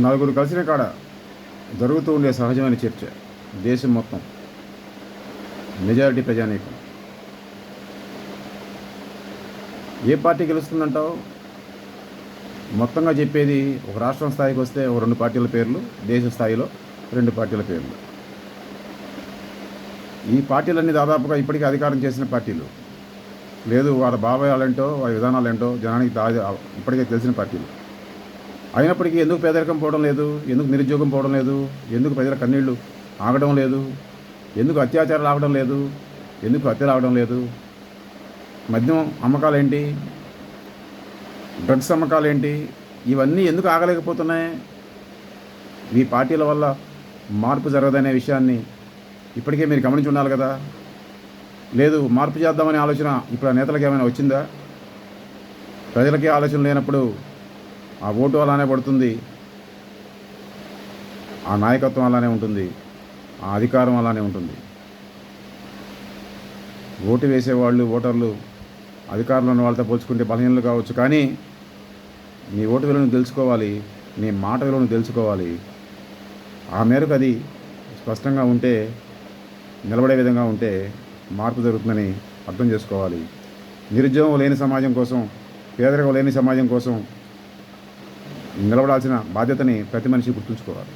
నలుగురు కలిసిన కాడ జరుగుతూ ఉండే సహజమైన చర్చ దేశం మొత్తం మెజారిటీ ప్రజానీకం ఏ పార్టీ గెలుస్తుందంటావు? మొత్తంగా చెప్పేది ఒక రాష్ట్రం స్థాయికి వస్తే ఒక 2 పార్టీల పేర్లు, దేశ స్థాయిలో 2 పార్టీల పేర్లు. ఈ పార్టీలన్నీ దాదాపుగా ఇప్పటికీ అధికారం చేసిన పార్టీలు. లేదు వాళ్ళ భావాలేంటో వాళ్ళ విధానాలు ఏంటో జనానికి ఇప్పటికే తెలిసిన పార్టీలు. అయినప్పటికీ ఎందుకు పేదరికం పోవడం లేదు? ఎందుకు నిరుద్యోగం పోవడం లేదు? ఎందుకు ప్రజల కన్నీళ్లు ఆగడం లేదు? ఎందుకు అత్యాచారాలు ఆగడం లేదు? ఎందుకు హత్యలు ఆగడం లేదు? మద్యం అమ్మకాలేంటి? డ్రగ్స్ అమ్మకాలేంటి? ఇవన్నీ ఎందుకు ఆగలేకపోతున్నాయి? ఈ పార్టీల వల్ల మార్పు జరగదనే విషయాన్ని ఇప్పటికే మీరు గమనించి ఉండాలి కదా. లేదు మార్పు చేద్దామనే ఆలోచన ఇప్పుడు ఆ నేతలకు ఏమైనా వచ్చిందా? ప్రజలకే ఆలోచన లేనప్పుడు ఆ ఓటు అలానే పడుతుంది, ఆ నాయకత్వం అలానే ఉంటుంది, ఆ అధికారం అలానే ఉంటుంది. ఓటు వేసేవాళ్ళు ఓటర్లు అధికారంలో ఉన్న వాళ్ళతో పోల్చుకుంటే బలహీనలు కావచ్చు, కానీ నీ ఓటు విలువను తెలుసుకోవాలి, నీ మాట విలువను తెలుసుకోవాలి. ఆ మేరకు అది స్పష్టంగా ఉంటే, నిలబడే విధంగా ఉంటే మార్పు జరుగుతుందని అర్థం చేసుకోవాలి. నిరుద్యోగం లేని సమాజం కోసం, పేదరికం లేని సమాజం కోసం నిలబడాల్సిన బాధ్యతని ప్రతి మనిషి గుర్తుంచుకోవాలి.